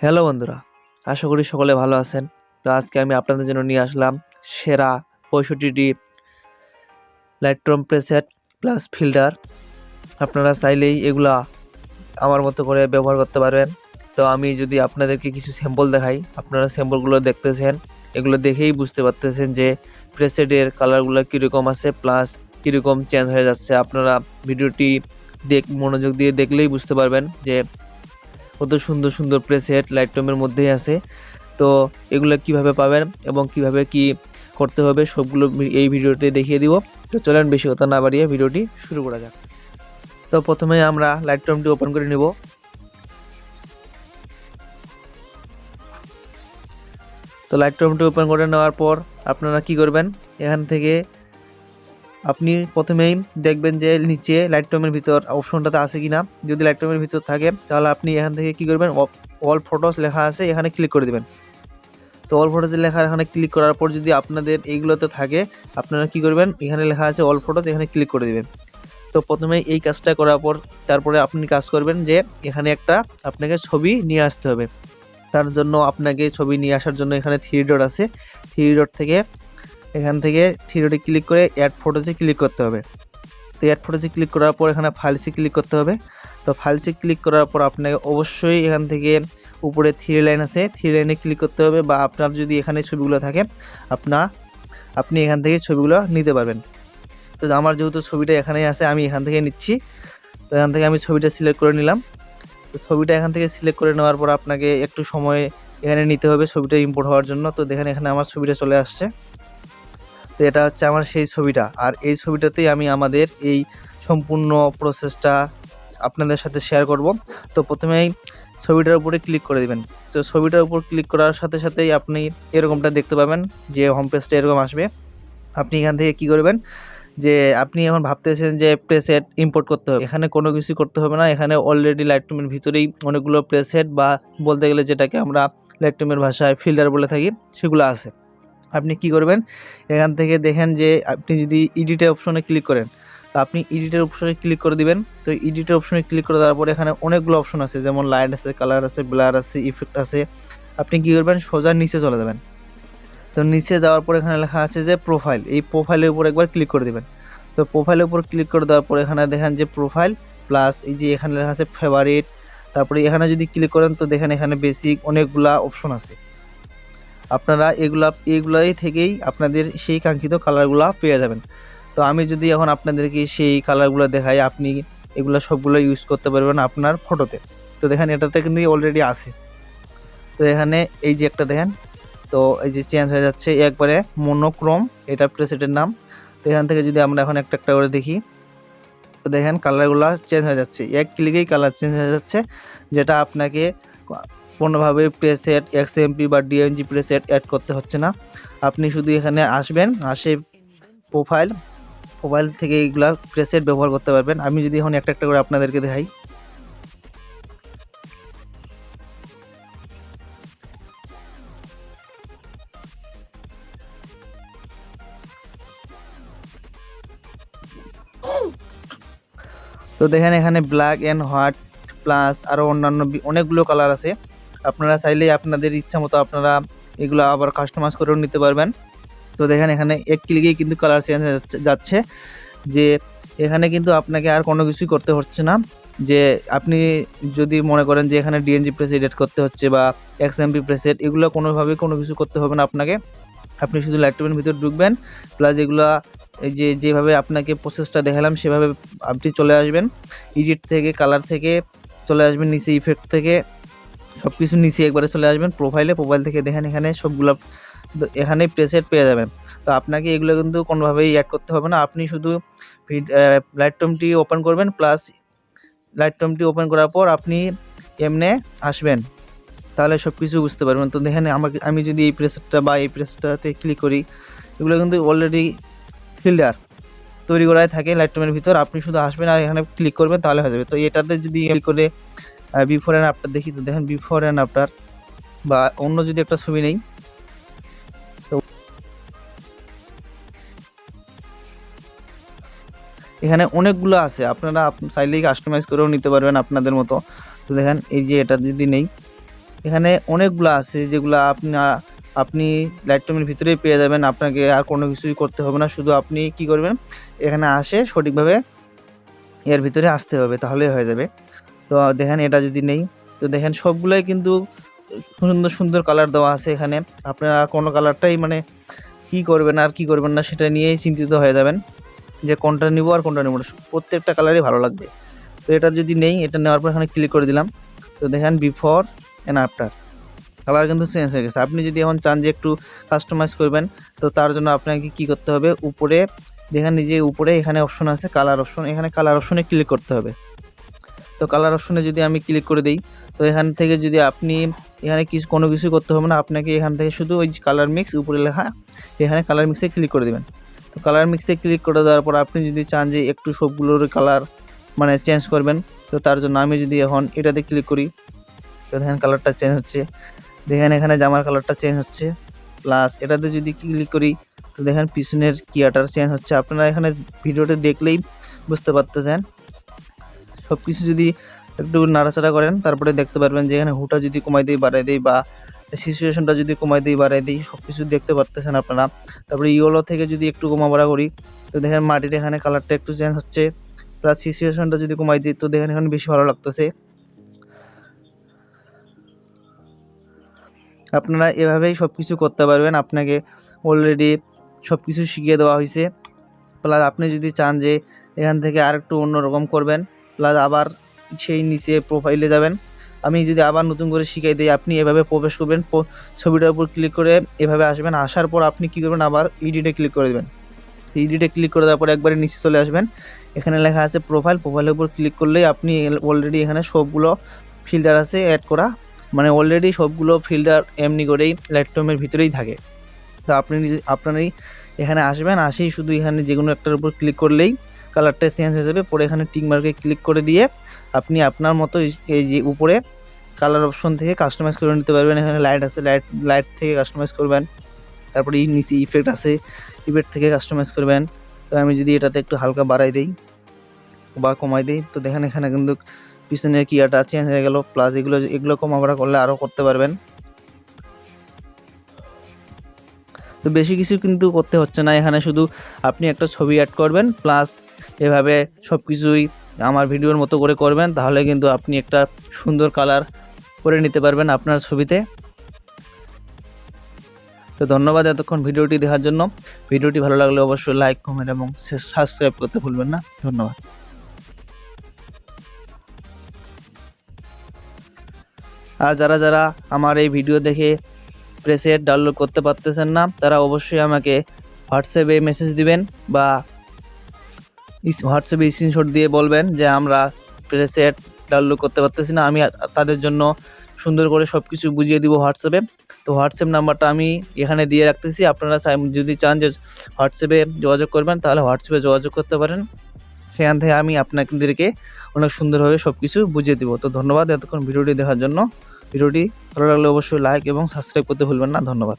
Hello বন্ধুরা, আশা করি সকলে ভালো আছেন। তো আজকে আমি আপনাদের জন্য নিয়ে আসলাম সেরা 65টি লাইটরুম প্রেসেট প্লাস ফিল্টার। আপনারা চাইলেই এগুলা আমার মতো করে ব্যবহার করতে পারবেন। তো আমি যদি আপনাদেরকে কিছু স্যাম্পল দেখাই, আপনারা স্যাম্পলগুলো দেখতেছেন, এগুলো দেখেই বুঝতে পারতেছেন যে প্রেসেটের কালারগুলো কীরকম আছে প্লাস কীরকম চেঞ্জ হয়ে যাচ্ছে। আপনারা ভিডিওটি মনোযোগ দিয়ে দেখলেই বুঝতে পারবেন যে কত সুন্দর সুন্দর প্রেসেট লাইটরুমের মধ্যেই আছে। তো এগুলো কিভাবে পাবেন এবং কিভাবে কি করতে হবে সবগুলো এই ভিডিওতে দেখিয়ে দিব। তো চলেন বেশি কথা না বাড়িয়ে ভিডিওটি শুরু করা যাক। তো প্রথমে আমরা লাইটরুমটি ওপেন করে নিব। তো লাইটরুমটি ওপেন করে নেওয়ার পর আপনারা কি করবেন, এখান থেকে আপনি প্রথমেই দেখবেন যে নিচে লাইটরুমের ভিতর অপশনটাতে আছে কিনা। যদি লাইটরুমের ভিতর থাকে তাহলে আপনি এখান থেকে কি করবেন, অল ফটোস লেখা আছে এখানে ক্লিক করে দেবেন। তো অল ফটোজের লেখা এখানে ক্লিক করার পর যদি আপনাদের এইগুলোতে থাকে আপনারা কি করবেন, এখানে লেখা আছে অল ফটোজ, এখানে ক্লিক করে দিবেন। তো প্রথমে এই কাজটা করার পর তারপরে আপনি কাজ করবেন যে এখানে একটা আপনাকে ছবি নিয়ে আসতে হবে। তার জন্য আপনাকে ছবি নিয়ে আসার জন্য এখানে 3 ডট আছে, 3 ডট থেকে এখান থেকে 3 ডটে ক্লিক করে অ্যাড ফটোজে ক্লিক করতে হবে। তো অ্যাড ফটোজে ক্লিক করার পর এখানে ফাইলসে ক্লিক করতে হবে। তো ফাইলসে ক্লিক করার পর আপনাকে অবশ্যই এখান থেকে উপরে 3 লাইন আছে, 3 লাইনে ক্লিক করতে হবে, বা আপনার যদি এখানে ছবিগুলো থাকে আপনি এখান থেকে ছবিগুলো নিতে পারবেন। তো আমার যেহেতু ছবিটা এখানেই আছে আমি এখান থেকে নিচ্ছি। তো এখান থেকে আমি ছবিটা সিলেক্ট করে নিলাম। তো ছবিটা এখান থেকে সিলেক্ট করে নেওয়ার পর আপনাকে একটু সময় এখানে নিতে হবে ছবিটা ইম্পোর্ট হওয়ার জন্য। তো দেখেন এখানে আমার ছবিটা চলে আসছে। তো এটা হচ্ছে আমার সেই ছবিটা, আর এই ছবিটাতেই আমি আমাদের এই সম্পূর্ণ প্রসেসটা আপনাদের সাথে শেয়ার করব। তো প্রথমেই ছবিটার উপরে ক্লিক করে দিবেন। তো ছবিটার উপর ক্লিক করার সাথে সাথেই আপনি এরকমটা দেখতে পাবেন যে হোম পেজটা এরকম আসবে। আপনি এখান থেকে কি করবেন, যে আপনি এখন ভাবতেছেন যে প্রেসেট ইম্পোর্ট করতে হবে, এখানে কোনো কিছু করতে হবে না। এখানে অলরেডি লাইটরুমের ভিতরেই অনেকগুলো প্রেসেট বা বলতে গেলে যেটাকে আমরা লাইটরুমের ভাষায় ফিল্টার বলে থাকি সেগুলো আছে। আপনি কি করবেন, এখান থেকে দেখেন যে আপনি যদি এডিটের অপশনে ক্লিক করেন, তো আপনি এডিটের অপশনে ক্লিক করে দিবেন। তো এডিটের অপশনে ক্লিক করে দেওয়ার পরে এখানে অনেকগুলো অপশন আছে, যেমন লাইট আছে, কালার আছে, ব্লার আছে, ইফেক্ট আছে। আপনি কি করবেন, সোজা নিচে চলে যাবেন। তো নিচে যাওয়ার পর এখানে লেখা আছে যে প্রোফাইল, এই প্রোফাইলের উপর একবার ক্লিক করে দিবেন। তো প্রোফাইলের উপর ক্লিক করে দেওয়ার পর এখানে দেখেন যে প্রোফাইল প্লাস এই যে এখানে লেখা আছে ফেভারিট। তারপরে এখানে যদি ক্লিক করেন তো দেখেন এখানে বেসিক অনেকগুলা অপশন আছে। আপনারা এইগুলাই থেকেই আপনাদের সেই কাঙ্ক্ষিত কালারগুলা পেয়ে যাবেন। তো আমি যদি এখন আপনাদেরকে সেই কালারগুলো দেখাই, আপনি এগুলো সবগুলো ইউজ করতে পারবেন আপনার ফটোতে। তো দেখেন এটাতে কিন্তু অলরেডি আছে। তো এখানে এই যে একটা দেখেন, তো এই যে চেঞ্জ হয়ে যাচ্ছে একবারে মনোক্রোম, এটা প্রেসেটের নাম। তো এখান থেকে যদি আমরা এখন একটা একটা করে দেখি, তো দেখেন কালারগুলো চেঞ্জ হয়ে যাচ্ছে, এক ক্লিকেই কালার চেঞ্জ হয়ে যাচ্ছে, যেটা আপনাকে কোনোভাবে প্রেসেট এক্সএমপি বা ডিএনজি প্রেসেট অ্যাড করতে হচ্ছে না। আপনি শুধু এখানে আসবেন, আসে প্রোফাইল থেকে এইগুলা প্রেসেট ব্যবহার করতে পারবেন। আমি যদি এখন একটা একটা করে আপনাদেরকে দেখাই, তো দেখেন এখানে ব্ল্যাক অ্যান্ড হোয়াইট প্লাস আরও অন্যান্য অনেকগুলো কালার আছে। আপনারা চাইলেই আপনাদের ইচ্ছা মতো আপনারা এগুলো আবার কাস্টমাইজ করেও নিতে পারবেন। তো দেখেন এখানে এক ক্লিকেই কিন্তু কালার চেঞ্জ হয়ে যাচ্ছে, যে এখানে কিন্তু আপনাকে আর কোনো কিছুই করতে হচ্ছে না। যে আপনি যদি মনে করেন যে এখানে ডিএনজি প্রেস এডিট করতে হচ্ছে বা এক্সএমপি প্রেসেট, এগুলো কোনোভাবে কোনো কিছু করতে হবে না আপনাকে। আপনি শুধু লাইটরুমের ভিতর ঢুকবেন, প্লাস এগুলা এই যেভাবে আপনাকে প্রসেসটা দেখালাম সেভাবে আপনি চলে আসবেন। এডিট থেকে কালার থেকে চলে আসবেন, নিচে ইফেক্ট থেকে সব কিছু নিচে একবারে চলে আসবেন প্রোফাইল থেকে দেখেন এখানে সবগুলো এখানে প্রেসেট পেয়ে যাবেন। তো আপনাকে এগুলো কিন্তু কোনোভাবেই অ্যাড করতে হবে না। আপনি শুধু লাইটরুমটি ওপেন করবেন, প্লাস লাইটরুমটি ওপেন করার পর আপনি এমনে আসবেন, তাহলে সব কিছু বুঝতে পারবেন। তো দেখেন আমি যদি এই প্রেসেটটা বা এই প্রেসটাতে ক্লিক করি, এগুলো কিন্তু অলরেডি ফিল্টার তৈরি করাই থাকে লাইটরুমের ভিতর। আপনি শুধু আসবেন আর এখানে ক্লিক করবেন তাহলে হয়ে যাবে। তো এটাতে যদি ক্লিক করে বিফোর অ্যান্ড আফটার দেখি, তো দেখেন বিফোর অ্যান্ড আফটার বা অন্য যদি একটা ছবি নেই, তো এখানে অনেকগুলো আছে, আপনারা চাইলেই কাস্টমাইজ করেও নিতে পারবেন আপনাদের মতো। তো দেখেন এই যে এটা যদি নেই, এখানে অনেকগুলো আছে যেগুলো আপনি লাইটরুমের ভিতরেই পেয়ে যাবেন। আপনাকে আর কোনো কিছুই করতে হবে না, শুধু আপনি কি করবেন, এখানে আসে সঠিকভাবে এর ভিতরে আসতে হবে, তাহলেই হয়ে যাবে। তো দেখেন এটা যদি নেই, তো দেখেন সবগুলোই কিন্তু সুন্দর সুন্দর কালার দেওয়া আছে এখানে। আপনারা কোনো কালারটাই মানে কি করবেন আর কি করবেন না সেটা নিয়েই চিন্তিত হয়ে যাবেন যে কোনটা নিব আর কোনটা নেব না, প্রত্যেকটা কালারই ভালো লাগবে। তো এটা যদি নেই, এটা নেওয়ার পর এখানে ক্লিক করে দিলাম। তো দেখেন বিফোর অ্যান্ড আফটার কালার কিন্তু চেঞ্জ হয়ে গেছে। আপনি যদি এখন চান যে একটু কাস্টমাইজ করবেন, তো তার জন্য আপনাকে কি করতে হবে, উপরে দেখেন নিজে উপরে এখানে অপশন আছে কালার অপশন, এখানে কালার অপশনে ক্লিক করতে হবে। তো কালার অপশনে যদি আমি ক্লিক করে দিই, তো এখান থেকে যদি আপনি এখানে কোনো কিছু করতে হবে না, আপনাকে এখান থেকে শুধু ওই কালার মিক্স উপরে লেখা, এখানে কালার মিক্সে ক্লিক করে দেবেন। তো কালার মিক্সে ক্লিক করে দেওয়ার পর আপনি যদি চান যে একটু সবগুলোর কালার মানে চেঞ্জ করবেন, তো তার জন্য আমি যদি এখন এটাতে ক্লিক করি, তো দেখেন কালারটা চেঞ্জ হচ্ছে। দেখেন এখানে জামার কালারটা চেঞ্জ হচ্ছে, প্লাস এটাতে যদি ক্লিক করি, তো দেখেন পিছনের কিয়াটার চেঞ্জ হচ্ছে। আপনারা এখানে ভিডিওটা দেখলেই বুঝতে পারতেছেন। সব কিছু যদি একটু নাড়াচাড়া করেন, তারপরে দেখতে পারবেন যে এখানে হুটা যদি কমাই দিই বাড়াই দিই, বা সিচুয়েশনটা যদি কমাই দিই বাড়াই দিই, সব কিছু দেখতে পারতেছেন আপনারা। তারপরে ইয়েলো থেকে যদি একটু কমা বাড়া করি, তো দেখেন মাটির এখানে কালারটা একটু চেঞ্জ হচ্ছে, প্লাস সিচুয়েশনটা যদি কমাই দিই, তো দেখেন এখানে বেশি ভালো লাগতেছে। আপনারা এভাবেই সব কিছু করতে পারবেন, আপনাকে অলরেডি সব কিছু শিখিয়ে দেওয়া হয়েছে। প্লাস আপনি যদি চান যে এখান থেকে আরেকটু অন্যরকম করবেন, প্লাস আবার সেই নিচে প্রোফাইলে যাবেন। আমি যদি আবার নতুন করে শিখাই দিই, আপনি এভাবে প্রবেশ করবেন, ছবিটার উপর ক্লিক করে এভাবে আসবেন, আসার পর আপনি কী করবেন, আবার এডিটে ক্লিক করে দেবেন। এডিটে ক্লিক করে দেওয়ার পর একবারে নিচে চলে আসবেন, এখানে লেখা আছে প্রোফাইল, প্রোফাইলের উপর ক্লিক করলেই আপনি অলরেডি এখানে সবগুলো ফিল্টার আছে অ্যাড করা, মানে অলরেডি সবগুলো ফিল্টার এমনি করেই লাইটরুমের ভিতরেই থাকে। তো আপনারই এখানে আসবেন, আসেই শুধু এখানে যে কোনো একটার উপর ক্লিক করলেই কালারটা চেঞ্জ হয়ে যাবে। পরে এখানে টিক মার্কে ক্লিক করে দিয়ে আপনি আপনার মতো এই যে উপরে কালার অপশন থেকে কাস্টমাইজ করে নিতে পারবেন। এখানে লাইট আছে, লাইট থেকে কাস্টমাইজ করবেন। তারপরে নিচে ইফেক্ট আছে, ইফেক্ট থেকে কাস্টমাইজ করবেন। তো আমি যদি এটাতে একটু হালকা বাড়াই দিই বা কমাই দিই, তো দেখেন এখানে কিন্তু পিছনের কিয়াটা চেঞ্জ হয়ে গেল। প্লাস এগুলো কমা বাড়া করলে আরও করতে পারবেন। তো বেশি কিছু কিন্তু করতে হচ্ছে না, এখানে শুধু আপনি একটা ছবি অ্যাড করবেন, প্লাস এভাবে সব কিছুই আমার ভিডিওর মতো করে করবেন, তাহলে কিন্তু আপনি একটা সুন্দর কালার করে নিতে পারবেন আপনার ছবিতে। তো ধন্যবাদ এতক্ষণ ভিডিওটি দেখার জন্য। ভিডিওটি ভালো লাগলে অবশ্যই লাইক, কমেন্ট এবং সাবস্ক্রাইব করতে ভুলবেন না। ধন্যবাদ। আর যারা আমার এই ভিডিও দেখে প্রেসেট ডাউনলোড করতে পারতেছেন না, তারা অবশ্যই আমাকে হোয়াটসঅ্যাপে মেসেজ দিবেন বা হোয়াটসঅ্যাপে স্ক্রিনশট দিয়ে বলবেন যে আমরা প্রেসেট ডাউনলোড করতে পারতেছি না। আমি তাদের জন্য সুন্দর করে সব কিছু বুঝিয়ে দিব হোয়াটসঅ্যাপে। তো হোয়াটসঅ্যাপ নাম্বারটা আমি এখানে দিয়ে রাখতেছি, আপনারা যদি চান যে হোয়াটসঅ্যাপে যোগাযোগ করবেন, তাহলে হোয়াটসঅ্যাপে যোগাযোগ করতে পারেন। সেখান থেকে আমি আপনাদেরকে অনেক সুন্দরভাবে সব কিছু বুঝিয়ে দিব। তো ধন্যবাদ এতক্ষণ ভিডিওটি দেখার জন্য। ভিডিওটি ভালো লাগলে অবশ্যই লাইক এবং সাবস্ক্রাইব করতে ভুলবেন না। ধন্যবাদ।